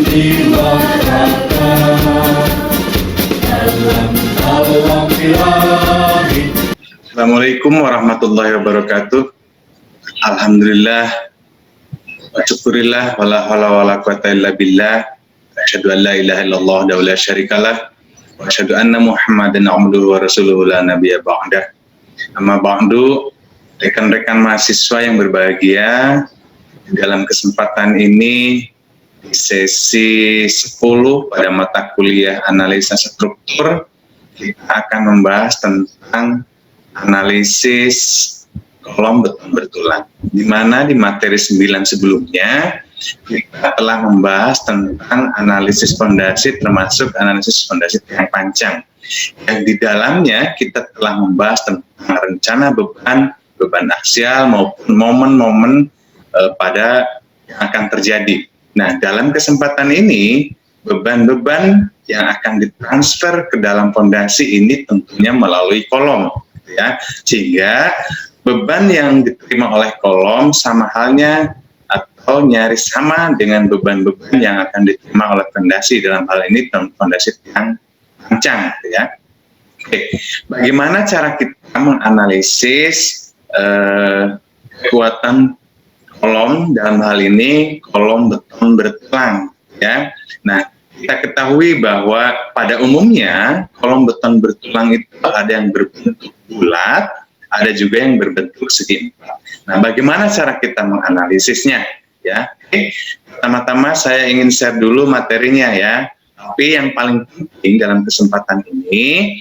jiwa raga dalam birahi. Assalamualaikum warahmatullahi wabarakatuh. Alhamdulillah wa syukurillah wala haula wala quwata illa billah. Asyhadu an la ilaha illallah wa la syarikalah wa asyhadu anna Muhammadan abduhu wa rasuluhu la nabiyya ba'dah. Amma ba'du, rekan-rekan mahasiswa yang berbahagia, dalam kesempatan ini di sesi 10 pada mata kuliah analisa struktur, kita akan membahas tentang analisis kolom beton bertulang. Di mana di materi 9 sebelumnya kita telah membahas tentang analisis fondasi, termasuk analisis fondasi tiang pancang. Yang di dalamnya kita telah membahas tentang rencana beban aksial maupun momen-momen pada yang akan terjadi. Nah, dalam kesempatan ini beban-beban yang akan ditransfer ke dalam fondasi ini tentunya melalui kolom, ya. Sehingga beban yang diterima oleh kolom sama halnya atau nyaris sama dengan beban-beban yang akan diterima oleh fondasi, dalam hal ini fondasi tiang pancang, ya. Oke, bagaimana cara kita menganalisis kekuatan kolom, dalam hal ini kolom beton bertulang, ya. Nah, kita ketahui bahwa pada umumnya kolom beton bertulang itu ada yang berbentuk bulat, ada juga yang berbentuk segi empat. Nah, bagaimana cara kita menganalisisnya, ya? Oke, pertama-tama saya ingin share dulu materinya, ya. Tapi yang paling penting dalam kesempatan ini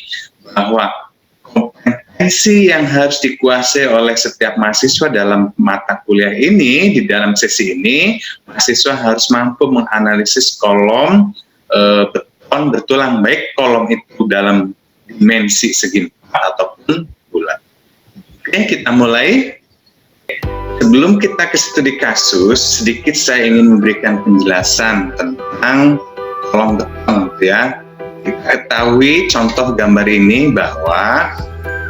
bahwa kompetensi yang harus dikuasai oleh setiap mahasiswa dalam mata kuliah ini, di dalam sesi ini, mahasiswa harus mampu menganalisis kolom beton bertulang, baik kolom itu dalam dimensi segi empat ataupun bulat. Oke, kita mulai. Sebelum kita ke studi kasus, sedikit saya ingin memberikan penjelasan tentang kolom beton, ya. Kita ketahui contoh gambar ini bahwa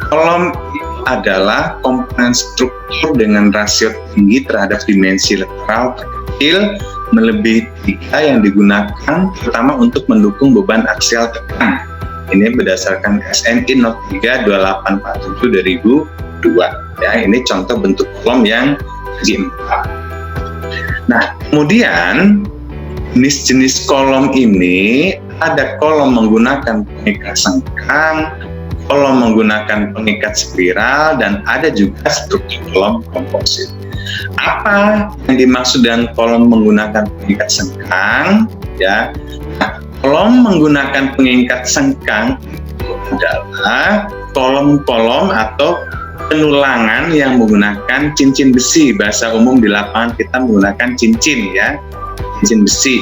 kolom itu adalah komponen struktur dengan rasio tinggi terhadap dimensi lateral terkecil melebihi 3 yang digunakan terutama untuk mendukung beban aksial tekan. Ini berdasarkan SNI Not 3 2847 2002. Ya, ini contoh bentuk kolom yang segi 4. Nah, kemudian jenis-jenis kolom ini ada kolom menggunakan pengikat sengkang, kolom menggunakan pengikat spiral, dan ada juga struktur kolom komposit. Apa yang dimaksud dengan kolom menggunakan pengikat sengkang? Ya, nah, kolom menggunakan pengikat sengkang itu adalah kolom-kolom atau penulangan yang menggunakan cincin besi. Bahasa umum di lapangan kita menggunakan cincin, ya, cincin besi.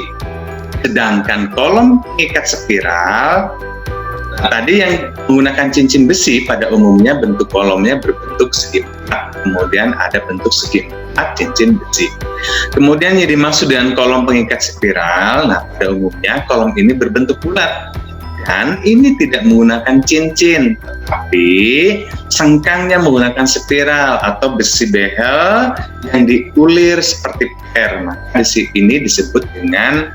Sedangkan kolom pengikat spiral, tadi yang menggunakan cincin besi pada umumnya bentuk kolomnya berbentuk segi empat, kemudian ada bentuk segi empat cincin besi. Kemudian yang dimaksud dengan kolom pengikat spiral, nah pada umumnya kolom ini berbentuk bulat, dan ini tidak menggunakan cincin, tapi sengkangnya menggunakan spiral atau besi behel yang diulir seperti per. Maka ini disebut dengan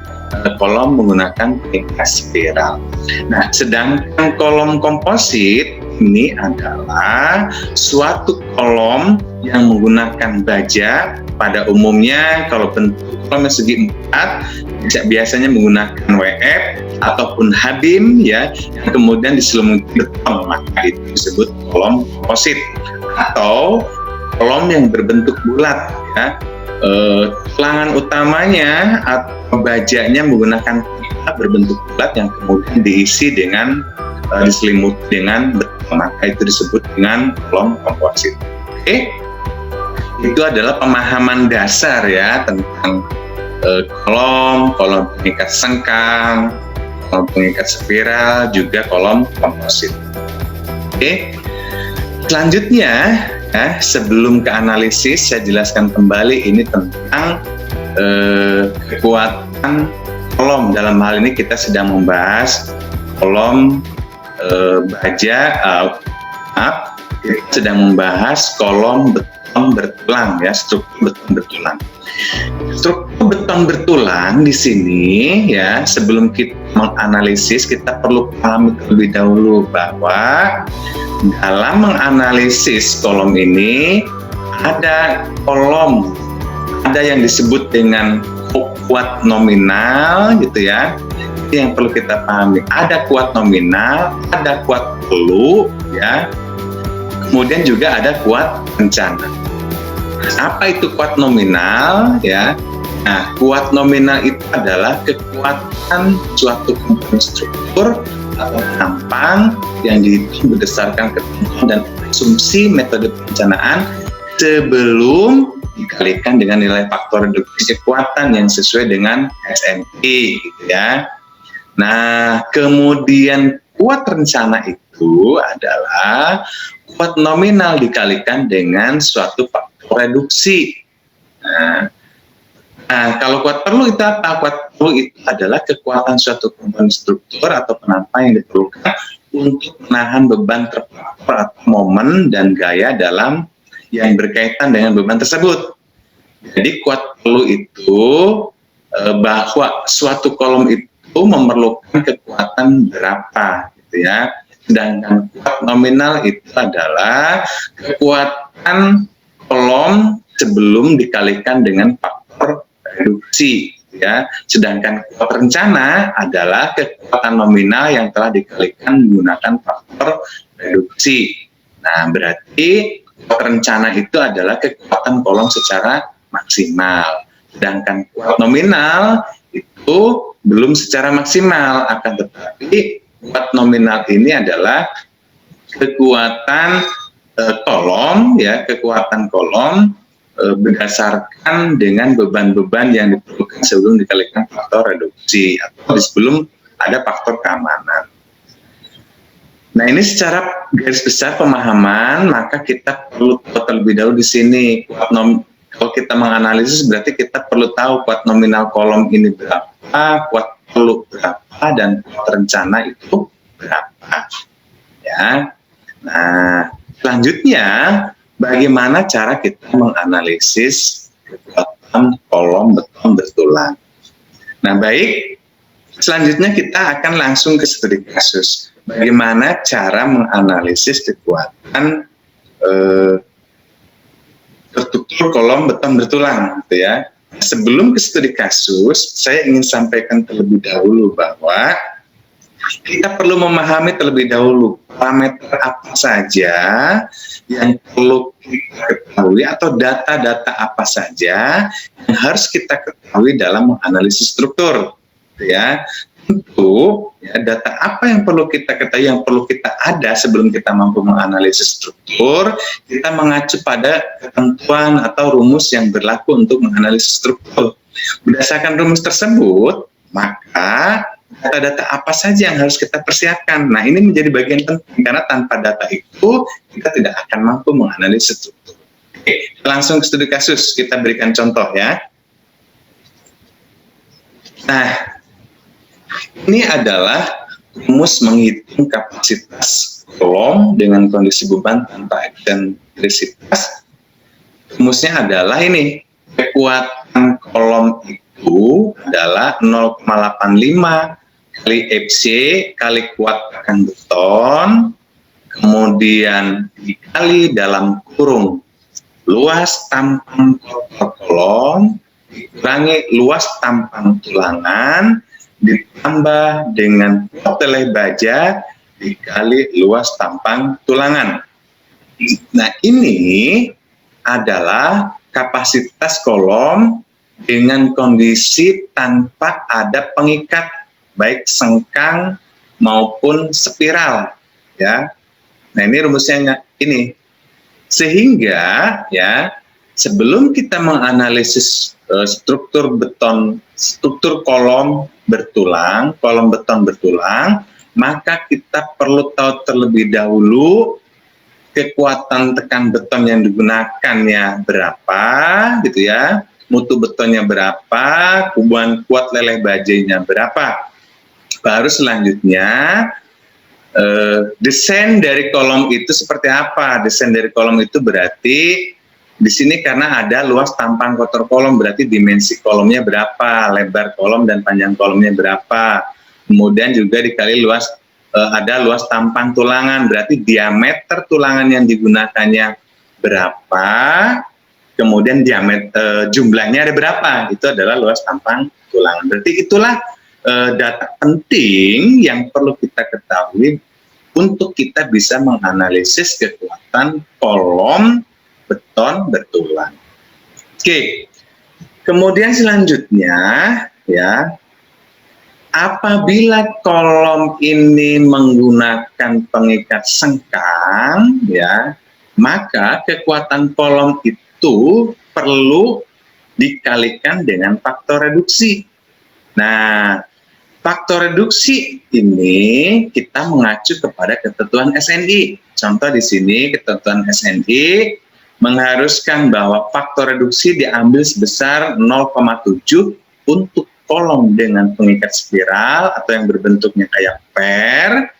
kolom menggunakan pengikat spiral. Nah, sedangkan kolom komposit ini adalah suatu kolom yang menggunakan baja. Pada umumnya kalau bentuk kolomnya segi 4 biasanya menggunakan WF ataupun habim, ya, yang kemudian diselimuti beton, maka itu disebut kolom komposit. Atau kolom yang berbentuk bulat, ya. Tulangan utamanya atau bajanya menggunakan pengikat berbentuk bulat yang kemudian diisi dengan diselimuti dengan beton, maka itu disebut dengan kolom komposit. Oke, itu adalah pemahaman dasar, ya, tentang kolom pengikat sengkang, kolom pengikat spiral, juga kolom komposit. Oke, selanjutnya, ya, sebelum ke analisis, saya jelaskan kembali ini tentang kekuatan kolom. Dalam hal ini kita sedang membahas kolom baja, kita sedang membahas kolom beton bertulang ya, struktur beton bertulang. Struktur beton bertulang di sini ya, sebelum kita menganalisis kita perlu pahami terlebih dahulu bahwa dalam menganalisis kolom ini ada kolom, ada yang disebut dengan kuat nominal gitu ya. Ini yang perlu kita pahami. Ada kuat nominal, ada kuat perlu ya. Kemudian juga ada kuat rencana. Apa itu kuat nominal ya? Nah, kuat nominal itu adalah kekuatan suatu komponen struktur atau penampang yang dihitung berdasarkan ketentuan dan asumsi metode perencanaan sebelum dikalikan dengan nilai faktor reduksi kekuatan yang sesuai dengan SNI gitu ya. Nah, kemudian kuat rencana itu adalah kuat nominal dikalikan dengan suatu faktor reduksi. Nah, kalau kuat perlu itu apa? Kuat perlu itu adalah kekuatan suatu komponen struktur atau penampang yang diperlukan untuk menahan beban terpapar atau momen dan gaya dalam yang berkaitan dengan beban tersebut. Jadi kuat perlu itu bahwa suatu kolom itu memerlukan kekuatan berapa gitu ya. Sedangkan kuat nominal itu adalah kekuatan kolom sebelum dikalikan dengan faktor reduksi gitu ya. Sedangkan kuat rencana adalah kekuatan nominal yang telah dikalikan menggunakan faktor reduksi. Nah, berarti kuat rencana itu adalah kekuatan kolom secara maksimal. Sedangkan kuat nominal itu belum secara maksimal, akan tetapi kuat nominal ini adalah kekuatan kolom ya, kekuatan kolom berdasarkan dengan beban-beban yang diperlukan sebelum dikalikan faktor reduksi atau sebelum ada faktor keamanan. Nah, ini secara garis besar pemahaman, maka kita perlu tahu terlebih dahulu di sini kalau kita menganalisis berarti kita perlu tahu kuat nominal kolom ini berapa, kuat perlu berapa, dan kuat rencana itu berapa. Ya. Nah, selanjutnya bagaimana cara kita menganalisis kekuatan kolom beton bertulang. Nah, baik. Selanjutnya kita akan langsung ke studi kasus. Bagaimana cara menganalisis kekuatan struktur kolom beton bertulang gitu ya. Sebelum ke studi kasus, saya ingin sampaikan terlebih dahulu bahwa kita perlu memahami terlebih dahulu parameter apa saja yang perlu kita ketahui atau data-data apa saja yang harus kita ketahui dalam menganalisis struktur gitu ya. Tentu ya, data apa yang perlu kita ketahui, yang perlu kita ada sebelum kita mampu menganalisis struktur, kita mengacu pada ketentuan atau rumus yang berlaku untuk menganalisis struktur. Berdasarkan rumus tersebut, maka data-data apa saja yang harus kita persiapkan. Nah, ini menjadi bagian penting karena tanpa data itu kita tidak akan mampu menganalisis struktur. Oke, langsung ke studi kasus, kita berikan contoh ya. Nah, ini adalah rumus menghitung kapasitas kolom dengan kondisi beban tanpa eksentrisitas. Rumusnya adalah ini, kekuatan kolom itu adalah 0,85 kali FC kali kuat tekan beton, kemudian dikali dalam kurung luas tampang kotor kolom dikurangi luas tampang tulangan ditambah dengan kuat leleh baja dikali luas tampang tulangan. Nah, ini adalah kapasitas kolom dengan kondisi tanpa ada pengikat, baik sengkang maupun spiral, ya. Nah, ini rumusnya ini. Sehingga ya, sebelum kita menganalisis struktur kolom beton bertulang, maka kita perlu tahu terlebih dahulu kekuatan tekan beton yang digunakannya berapa, gitu ya, mutu betonnya berapa, kubuan kuat leleh bajanya berapa. Baru selanjutnya desain dari kolom itu seperti apa? Desain dari kolom itu berarti Di sini karena ada luas tampang kotor kolom, berarti dimensi kolomnya berapa, lebar kolom dan panjang kolomnya berapa. Kemudian juga dikali luas, ada luas tampang tulangan, berarti diameter tulangan yang digunakannya berapa, kemudian diameter jumlahnya ada berapa, itu adalah luas tampang tulangan. Berarti itulah data penting yang perlu kita ketahui untuk kita bisa menganalisis kekuatan kolom beton bertulang. Oke, kemudian selanjutnya ya, apabila kolom ini menggunakan pengikat sengkang ya, maka kekuatan kolom itu perlu dikalikan dengan faktor reduksi. Nah, faktor reduksi ini kita mengacu kepada ketentuan SNI. Contoh di sini ketentuan SNI mengharuskan bahwa faktor reduksi diambil sebesar 0,7 untuk kolom dengan pengikat spiral atau yang berbentuknya kayak per.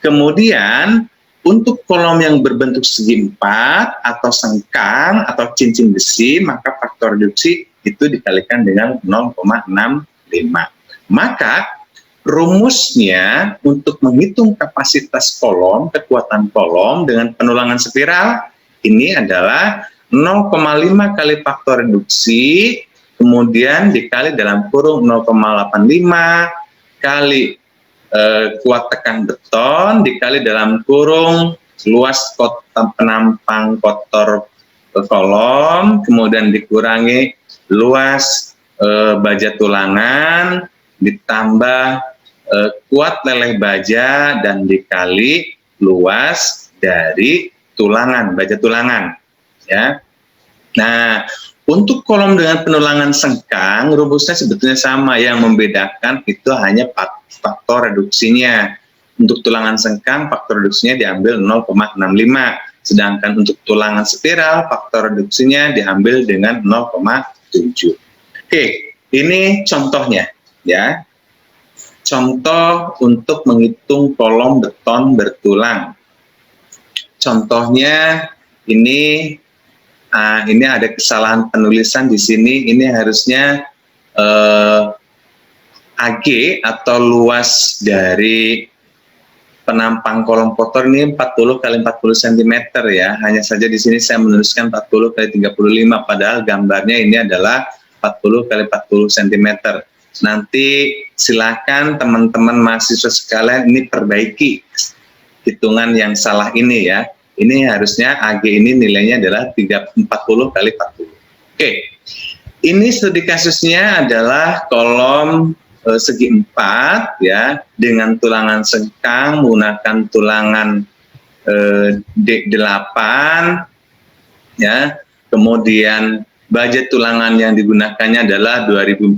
Kemudian untuk kolom yang berbentuk segi empat atau sengkang atau cincin besi, maka faktor reduksi itu dikalikan dengan 0,65. Maka rumusnya untuk menghitung kapasitas kolom, kekuatan kolom dengan penulangan spiral, ini adalah 0,5 kali faktor reduksi, kemudian dikali dalam kurung 0,85 kali kuat tekan beton, dikali dalam kurung luas penampang kotor kolom, kemudian dikurangi luas baja tulangan, ditambah kuat leleh baja, dan dikali luas dari tulangan, baja tulangan ya. Nah, untuk kolom dengan penulangan sengkang rumusnya sebetulnya sama, yang membedakan itu hanya faktor reduksinya. Untuk tulangan sengkang faktor reduksinya diambil 0,65, sedangkan untuk tulangan spiral faktor reduksinya diambil dengan 0,7. Oke, ini contohnya ya. Contoh untuk menghitung kolom beton bertulang. Contohnya ini ada kesalahan penulisan di sini. Ini harusnya AG atau luas dari penampang kolom kotor ini 40 kali 40 cm ya. Hanya saja di sini saya menuliskan 40 kali 35, padahal gambarnya ini adalah 40 kali 40 cm. Nanti silakan teman-teman mahasiswa sekalian ini perbaiki hitungan yang salah ini ya. Ini harusnya AG ini nilainya adalah 40 kali 40. Oke, ini studi kasusnya adalah kolom segi 4 ya, dengan tulangan sengkang menggunakan tulangan D8 ya. Kemudian baja tulangan yang digunakannya adalah 2.400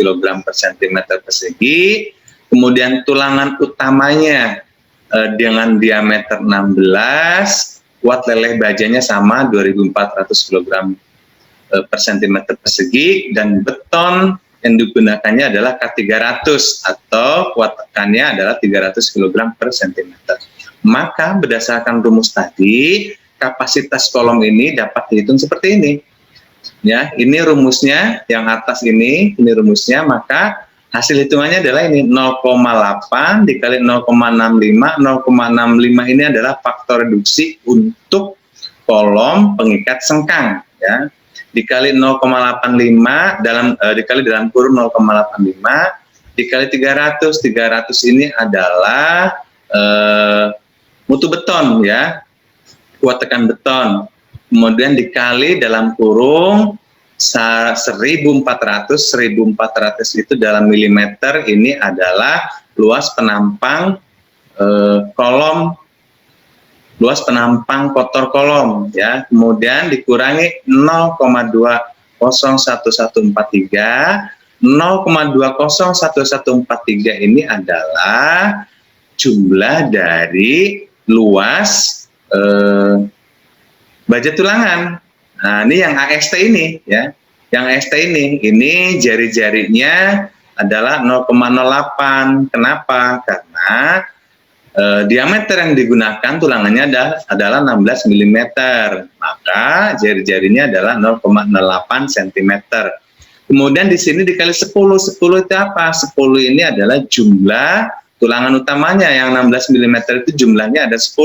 kg per cm persegi. Kemudian tulangan utamanya dengan diameter 16, kuat leleh bajanya sama 2.400 kg per cm persegi, dan beton yang digunakannya adalah K300 atau kuat tekannya adalah 300 kg per cm. Maka berdasarkan rumus tadi, kapasitas kolom ini dapat dihitung seperti ini. Ya, ini rumusnya, yang atas ini rumusnya, maka hasil hitungannya adalah ini 0,8 dikali 0,65. 0,65 ini adalah faktor reduksi untuk kolom pengikat sengkang ya. Dikali 0,85 dikali dalam kurung 0,85 dikali 300. 300 ini adalah mutu beton ya, kuat tekan beton. Kemudian dikali dalam kurung 1.400 itu dalam milimeter, ini adalah luas penampang kolom, luas penampang kotor kolom ya. Kemudian dikurangi 0,201143. 0,201143 ini adalah jumlah dari luas baja tulangan. Nah, ini yang AST ini ya. Yang AST ini jari-jarinya adalah 0,08. Kenapa? Karena diameter yang digunakan tulangannya adalah 16 mm, maka jari-jarinya adalah 0,08 cm. Kemudian di sini dikali 10, 10 itu apa? 10 ini adalah jumlah tulangan utamanya, yang 16 mm itu jumlahnya ada 10.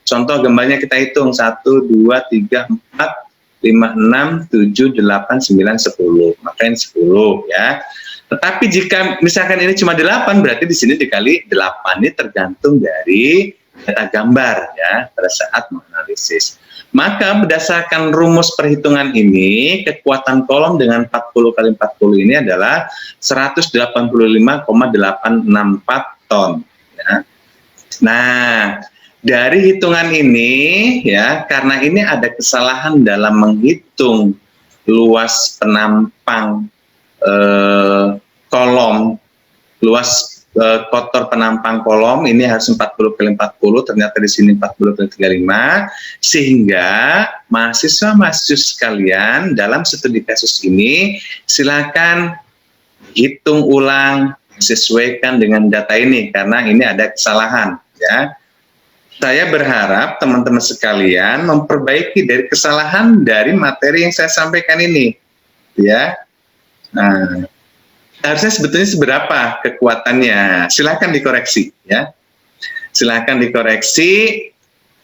Contoh gambarnya kita hitung, 1, 2, 3, 4, 5, 6, 7, 8, 9, 10. Maka ini 10 ya. Tetapi jika misalkan ini cuma 8, berarti di sini dikali 8. Ini tergantung dari data gambar ya pada saat menganalisis. Maka berdasarkan rumus perhitungan ini, kekuatan kolom dengan 40 kali 40 ini adalah 185,864 ton. Ya. Nah, dari hitungan ini ya, karena ini ada kesalahan dalam menghitung luas penampang kolom, luas kotor penampang kolom ini harus 40 kali 40, ternyata di sini 40 kali 35, sehingga mahasiswa-mahasiswa sekalian dalam studi kasus ini silakan hitung ulang, sesuaikan dengan data ini karena ini ada kesalahan ya. Saya berharap teman-teman sekalian memperbaiki dari kesalahan dari materi yang saya sampaikan ini ya. Nah, harusnya sebetulnya seberapa kekuatannya? Silakan dikoreksi ya. Silakan dikoreksi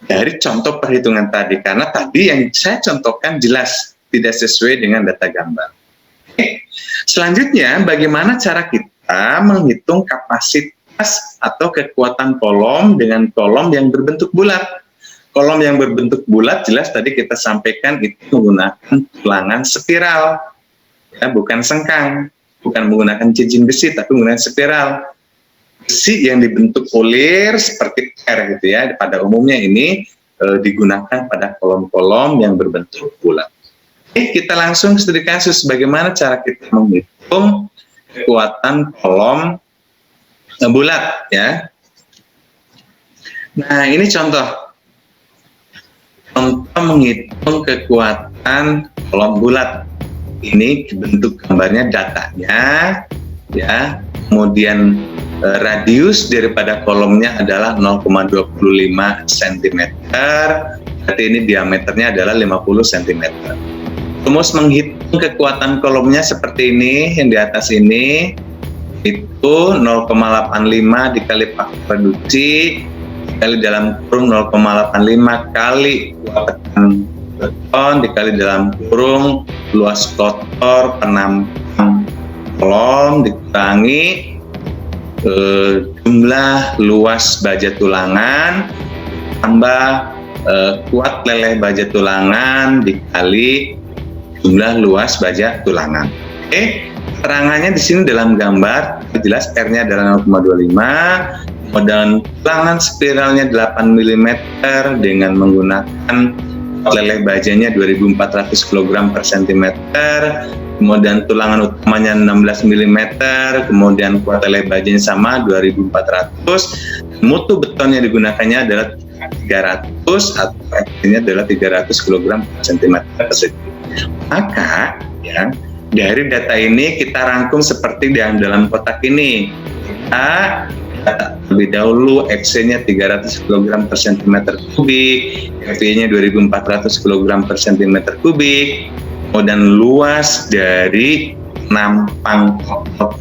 dari contoh perhitungan tadi, karena tadi yang saya contohkan jelas tidak sesuai dengan data gambar. Oke. Selanjutnya, bagaimana cara kita menghitung kapasitas atau kekuatan kolom dengan kolom yang berbentuk bulat? Kolom yang berbentuk bulat jelas tadi kita sampaikan itu menggunakan tulangan spiral. Ya, bukan sengkang, bukan menggunakan cincin besi, tapi menggunakan spiral. Besi yang dibentuk ulir seperti R gitu ya, pada umumnya ini digunakan pada kolom-kolom yang berbentuk bulat. Oke, kita langsung studi kasus bagaimana cara kita menghitung kekuatan kolom bulat ya. Nah, ini contoh menghitung kekuatan kolom bulat. Ini bentuk gambarnya datanya ya, kemudian radius daripada kolomnya adalah 0,25 cm, berarti ini diameternya adalah 50 cm. Rumus menghitung kekuatan kolomnya seperti ini, yang di atas ini itu 0,85 dikali faktor reduksi dikali dalam kurung 0,85 kali kuatan beton dikali dalam kurung luas kotor penampang kolom dikurangi jumlah luas baja tulangan tambah kuat leleh baja tulangan dikali jumlah luas baja tulangan. Oke, keterangannya di sini dalam gambar jelas R-nya adalah 0,25, dan tulangan spiralnya 8 mm dengan menggunakan leleh bajanya 2400 kg per cm, kemudian tulangan utamanya 16 mm, kemudian kuat leleh bajanya sama 2400, mutu beton yang digunakannya adalah 300 atau artinya adalah 300 kg per cm persegi. Maka ya dari data ini kita rangkum seperti yang dalam kotak ini. Kita lebih dahulu FC-nya 300 kg per cm kubik, FV-nya 2400 kg per cm kubik, kemudian luas dari penampang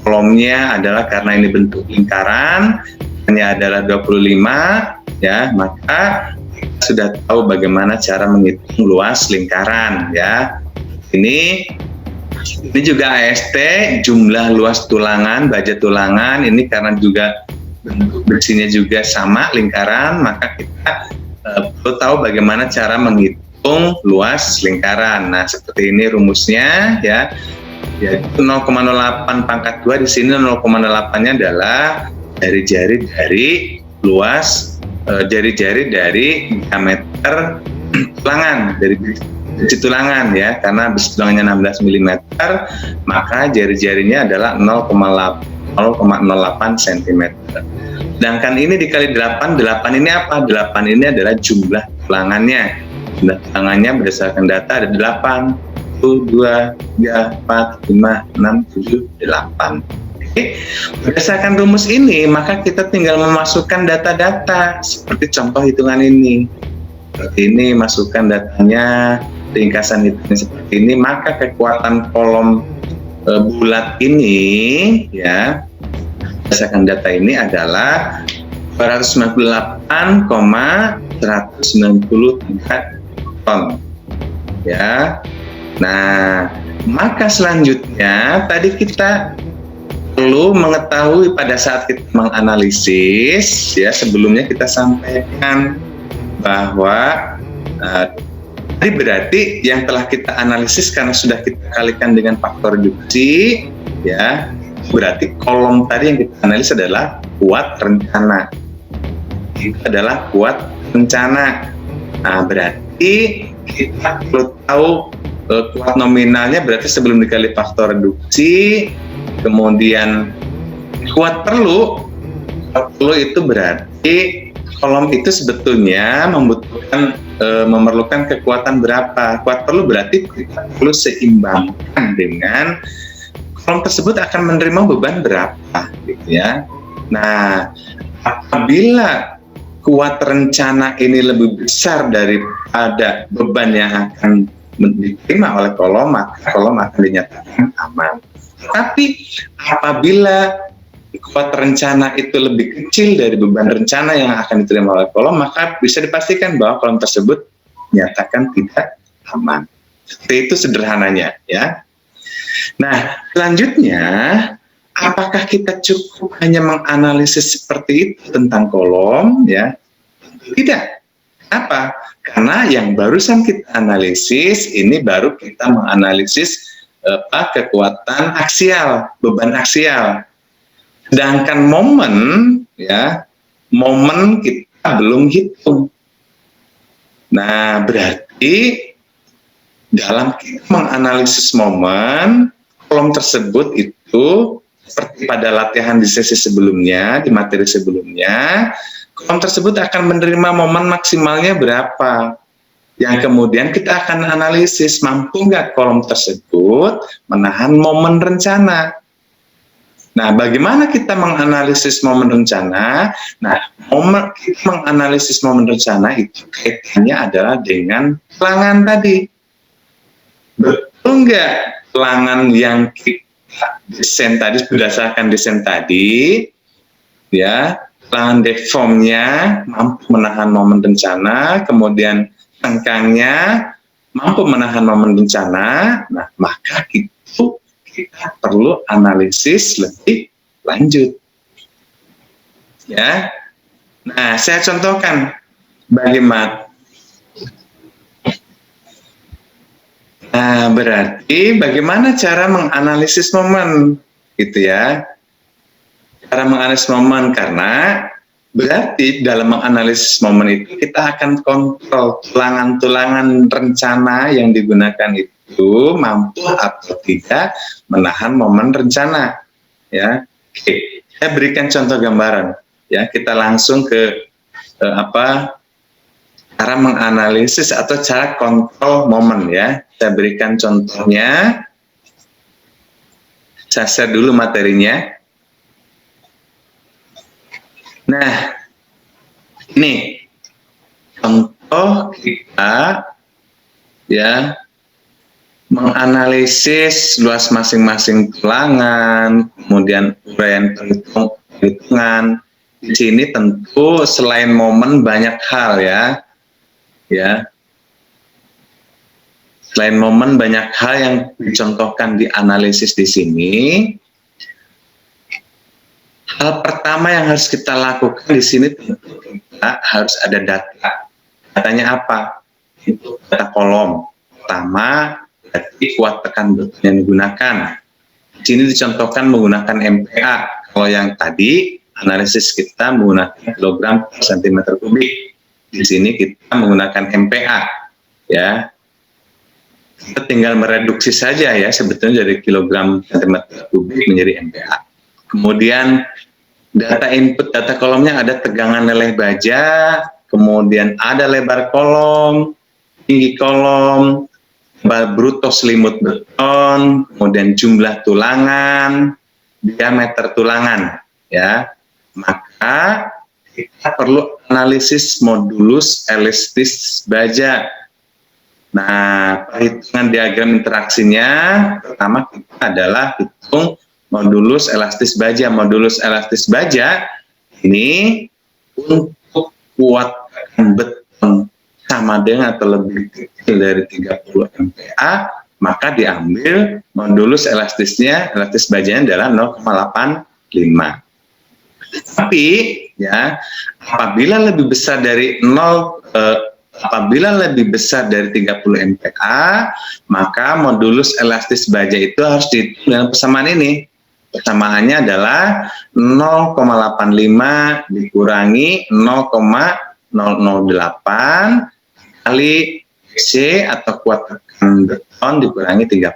kolomnya adalah karena ini bentuk lingkaran, hanya adalah 25 ya, maka kita sudah tahu bagaimana cara menghitung luas lingkaran ya. Ini juga AST, jumlah luas tulangan, baja tulangan, ini karena juga bentuk bersihnya juga sama lingkaran, maka kita perlu tahu bagaimana cara menghitung luas lingkaran. Nah, seperti ini rumusnya ya. Yaitu 0,08 pangkat 2 di sini 0,8-nya adalah jari-jari dari luas jari-jari dari diameter tulangan dari besi tulangan ya, karena besi tulangannya 16 mm, maka jari-jarinya adalah 0,08 cm. Sedangkan ini dikali 8, 8 ini apa? 8 ini adalah jumlah tulangannya. Jumlah tulangannya berdasarkan data ada 8, 1, 2, 3, 4, 5, 6, 7, 8. Berdasarkan rumus ini, maka kita tinggal memasukkan data-data seperti contoh hitungan ini. Seperti ini, masukkan datanya, ringkasan hitungan seperti ini, maka kekuatan kolom bulat ini, ya, berdasarkan data ini adalah 298,193 ton. Ya. Nah, maka selanjutnya tadi kita perlu mengetahui pada saat kita menganalisis, ya, sebelumnya kita sampaikan bahwa tadi berarti yang telah kita analisis karena sudah kita kalikan dengan faktor reduksi, ya, berarti kolom tadi yang kita analisis adalah kuat rencana. Itu adalah kuat rencana. Nah, berarti kita perlu tahu kuat nominalnya, berarti sebelum dikali faktor reduksi, kemudian kuat perlu itu berarti kolom itu sebetulnya memerlukan kekuatan berapa. Kuat perlu berarti kita perlu seimbangkan dengan kolom tersebut akan menerima beban berapa, gitu ya. Nah, apabila kuat rencana ini lebih besar daripada beban yang akan diterima oleh kolom, maka kolom akan dinyatakan aman. Tapi apabila kuat rencana itu lebih kecil dari beban rencana yang akan diterima oleh kolom, maka bisa dipastikan bahwa kolom tersebut dinyatakan tidak aman. Seperti itu sederhananya, ya. Nah, selanjutnya, apakah kita cukup hanya menganalisis seperti itu tentang kolom, ya? Tidak. Apa? Karena yang barusan kita analisis ini baru kita menganalisis kekuatan aksial, beban aksial. Sedangkan momen, ya, momen kita belum hitung. Nah, berarti dalam kita menganalisis momen, kolom tersebut itu seperti pada latihan di sesi sebelumnya, di materi sebelumnya, kolom tersebut akan menerima momen maksimalnya berapa. Yang kemudian kita akan analisis, mampu nggak kolom tersebut menahan momen rencana. Nah, bagaimana kita menganalisis momen rencana? Nah, kita menganalisis momen rencana itu kaitannya adalah dengan kelangan tadi. Betul nggak kelangan yang kita desain tadi, berdasarkan desain tadi, ya, kelangan deformnya mampu menahan momen rencana, kemudian tengkangnya mampu menahan momen bencana, nah maka itu kita perlu analisis lebih lanjut. Ya, nah saya contohkan bagaimana. Nah, berarti bagaimana cara menganalisis momen, gitu ya? Cara menganalisis momen, karena berarti dalam menganalisis momen itu kita akan kontrol tulangan-tulangan rencana yang digunakan itu mampu atau tidak menahan momen rencana. Ya, oke. Saya berikan contoh gambaran. Ya, kita langsung ke cara menganalisis atau cara kontrol momen, ya. Saya berikan contohnya. Saya share dulu materinya. Nah, ini contoh kita, ya, menganalisis luas masing-masing tulangan, kemudian uraian perhitungan. Di sini tentu selain momen banyak hal, ya, ya. Selain momen banyak hal yang dicontohkan di analisis di sini. Hal pertama yang harus kita lakukan di sini tentu kita harus ada data. Datanya apa? Itu data kolom. Pertama, berarti kuat tekan beton yang digunakan. Di sini dicontohkan menggunakan MPa. Kalau yang tadi analisis kita menggunakan kilogram per cm kubik. Di sini kita menggunakan MPa. Ya, kita tinggal mereduksi saja, ya, sebetulnya dari kilogram cm kubik menjadi MPa. Kemudian data input, data kolomnya ada tegangan leleh baja, kemudian ada lebar kolom, tinggi kolom, lebar bruto selimut beton, kemudian jumlah tulangan, diameter tulangan, ya. Maka kita perlu analisis modulus elastis baja. Nah, perhitungan diagram interaksinya pertama kita adalah hitung modulus elastis baja. Modulus elastis baja ini untuk kuat beton sama dengan atau lebih kecil dari 30 MPa, maka diambil modulus elastisnya, elastis bajanya adalah 0,85. Tapi ya, apabila lebih besar dari 30 MPa, maka modulus elastis baja itu harus dihitung dengan persamaan ini. Persamaannya adalah 0,85 dikurangi 0,008 kali C atau kuat tekan beton dikurangi 30,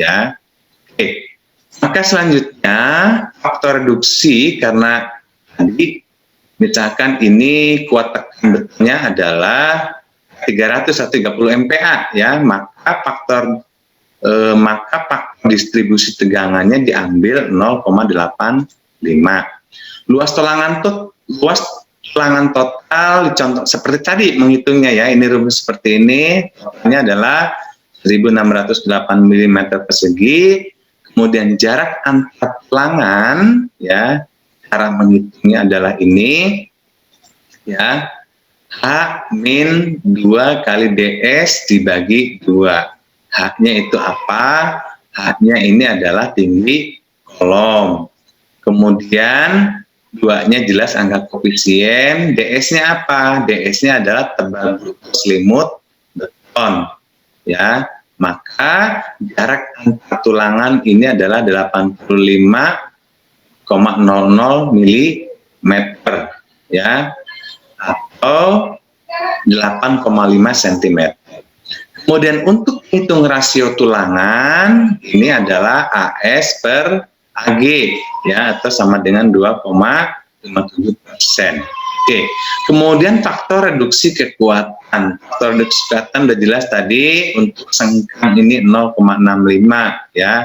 ya. Oke. Maka selanjutnya faktor reduksi, karena tadi misalkan ini kuat tekan betonnya adalah 300 atau 30 MPa, ya, maka faktor distribusi tegangannya diambil 0,85. Luas tulangan total contoh seperti tadi menghitungnya, ya, ini rumus seperti ini, totalnya adalah 1608 mm persegi. Kemudian jarak antar tulangan, ya, cara menghitungnya adalah ini, ya, H-2 kali DS dibagi 2. H-nya itu apa? H-nya ini adalah tinggi kolom. Kemudian 2-nya jelas angka koefisien. DS-nya apa? DS-nya adalah tebal bruto selimut beton, ya. Maka jarak antar tulangan ini adalah 85,00 mm, ya, atau 8,5 cm. Kemudian untuk hitung rasio tulangan ini adalah AS per AG, ya, atau sama dengan 2,57%. Oke, kemudian faktor reduksi kekuatan. Faktor reduksi kekuatan udah jelas tadi, untuk sengkang ini 0,65, ya.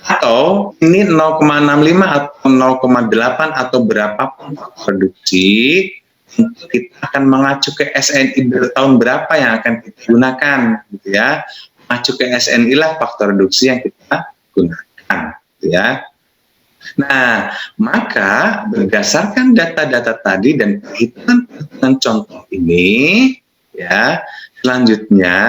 Atau ini 0,65 atau 0,8 atau berapapun faktor reduksi, kita akan mengacu ke SNI bertahun berapa yang akan kita gunakan, gitu ya. Mengacu ke SNI lah faktor reduksi yang kita gunakan, gitu ya. Nah, maka berdasarkan data-data tadi dan perhitungan contoh ini, ya, selanjutnya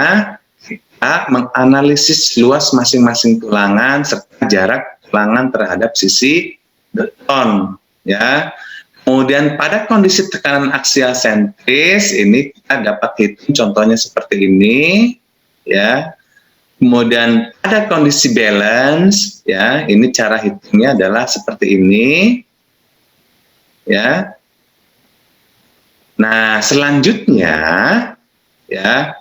kita menganalisis luas masing-masing tulangan serta jarak tulangan terhadap sisi beton, ya. Kemudian pada kondisi tekanan aksial sentris ini kita dapat hitung contohnya seperti ini, ya. Kemudian pada kondisi balance, ya, ini cara hitungnya adalah seperti ini, ya. Nah, selanjutnya, ya,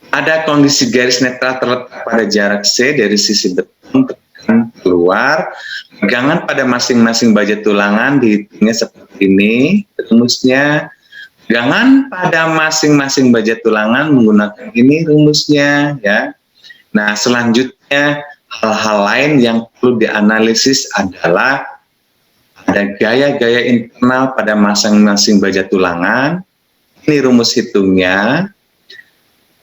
ada kondisi garis netral terletak pada jarak C dari sisi beton tekan keluar. Pegangan pada masing-masing baja tulangan dihitungnya seperti ini rumusnya. Pegangan pada masing-masing baja tulangan menggunakan ini rumusnya, ya. Nah, selanjutnya hal-hal lain yang perlu dianalisis adalah ada gaya-gaya internal pada masing-masing baja tulangan. Ini rumus hitungnya.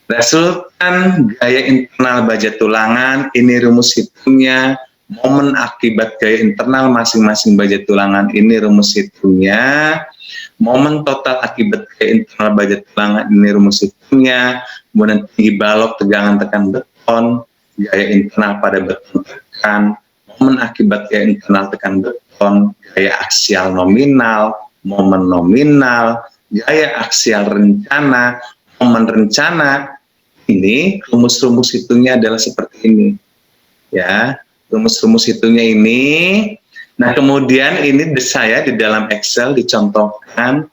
Resultan gaya internal baja tulangan, ini rumus hitungnya. Momen akibat gaya internal masing-masing baja tulangan, ini rumus hitungnya. Momen total akibat gaya internal baja tulangan, ini rumus hitungnya. Kemudian tinggi balok tegangan tekan beton, gaya internal pada beton tekan, momen akibat gaya internal tekan beton, gaya aksial nominal, momen nominal, gaya aksial rencana, momen rencana. Ini rumus-rumus hitungnya adalah seperti ini, ya, rumus-rumus hitungnya ini. Nah, kemudian ini saya di dalam Excel dicontohkan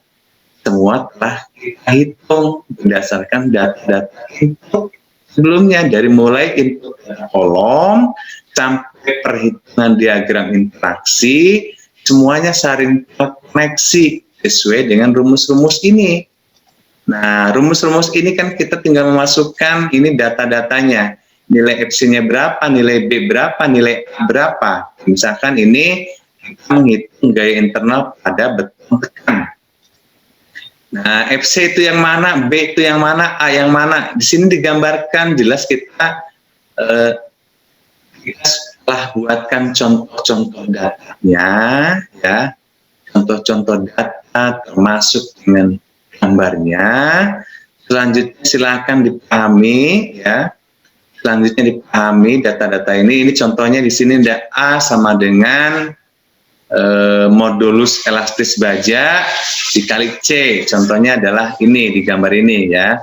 semua telah kita hitung berdasarkan data-data input sebelumnya, dari mulai input kolom sampai perhitungan diagram interaksi, semuanya saling terkoneksi sesuai dengan rumus-rumus ini. Nah, rumus-rumus ini kan kita tinggal memasukkan ini data-datanya. nilai FC-nya berapa, nilai B berapa, nilai A berapa. Misalkan ini kita menghitung gaya internal pada beton tekan. Nah, FC itu yang mana, B itu yang mana, A yang mana. Di sini digambarkan jelas kita telah buatkan contoh-contoh datanya, ya, contoh-contoh data termasuk dengan gambarnya. Selanjutnya silakan dipahami, ya. Selanjutnya dipahami data-data ini. Ini contohnya di sini ada A sama dengan modulus elastis baja dikali C. Contohnya adalah ini di gambar ini, ya.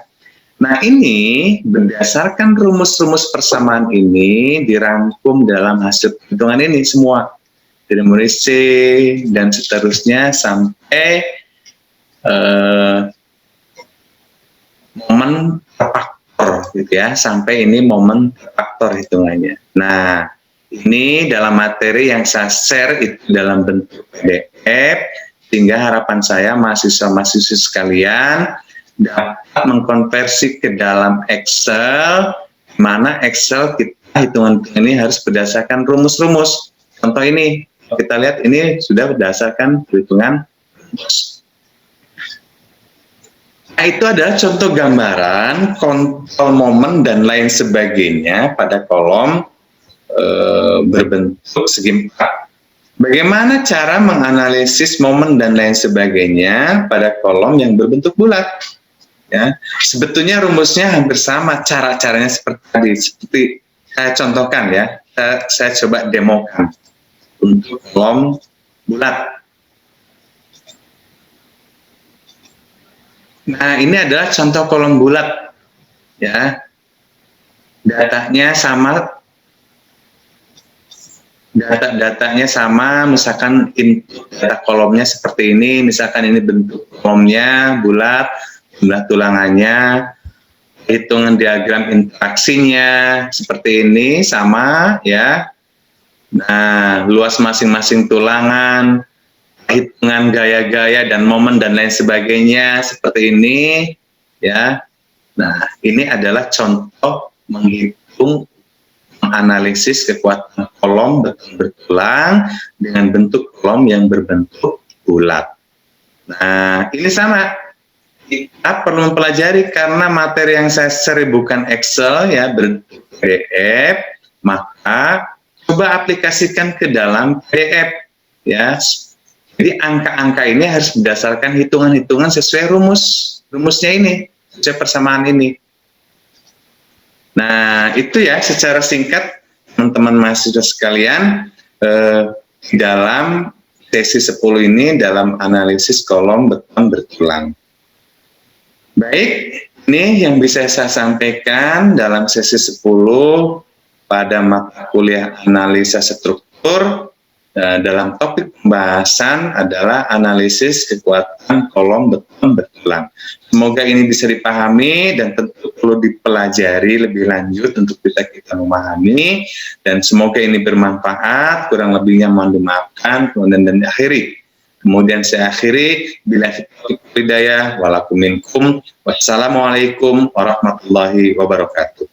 Nah, ini berdasarkan rumus-rumus persamaan ini dirangkum dalam hasil perhitungan ini semua. Dari mulai C dan seterusnya sampai momen faktor, gitu ya, sampai ini momen faktor hitungannya. Nah, ini dalam materi yang saya share itu dalam bentuk PDF, sehingga harapan saya mahasiswa-mahasiswi sekalian dapat mengkonversi ke dalam Excel, mana Excel kita hitungan ini harus berdasarkan rumus-rumus. Contoh ini, kita lihat ini sudah berdasarkan perhitungan rumus. Nah, itu adalah contoh gambaran, kontrol momen, dan lain sebagainya pada kolom berbentuk segi empat. Bagaimana cara menganalisis momen dan lain sebagainya pada kolom yang berbentuk bulat? Ya, sebetulnya rumusnya hampir sama, cara-caranya seperti tadi, seperti saya contohkan, ya. Saya coba demokan untuk kolom bulat. Nah, ini adalah contoh kolom bulat, ya. Datanya sama, misalkan input data kolomnya seperti ini, misalkan ini bentuk kolomnya bulat, jumlah tulangannya, hitungan diagram interaksinya seperti ini sama, ya. Nah, luas masing-masing tulangan, hitungan gaya-gaya dan momen dan lain sebagainya seperti ini, ya. Nah, ini adalah contoh menghitung, menganalisis kekuatan kolom beton bertulang dengan bentuk kolom yang berbentuk bulat. Nah, ini sama. Kita perlu mempelajari karena materi yang saya share bukan Excel, ya, bentuk PDF, maka coba aplikasikan ke dalam PDF, ya. Jadi angka-angka ini harus berdasarkan hitungan-hitungan sesuai rumusnya ini, sesuai persamaan ini. Nah, itu ya secara singkat teman-teman mahasiswa sekalian dalam sesi 10 ini dalam analisis kolom beton bertulang. Baik, ini yang bisa saya sampaikan dalam sesi 10 pada mata kuliah analisa struktur. Dalam topik pembahasan adalah analisis kekuatan kolom beton bertulang. Semoga ini bisa dipahami dan tentu perlu dipelajari lebih lanjut untuk kita memahami, dan semoga ini bermanfaat. Kurang lebihnya mohon dimaafkan. Kemudian dan akhiri. Kemudian saya akhiri, bila hidayah walakum minkum. Wassalamualaikum warahmatullahi wabarakatuh.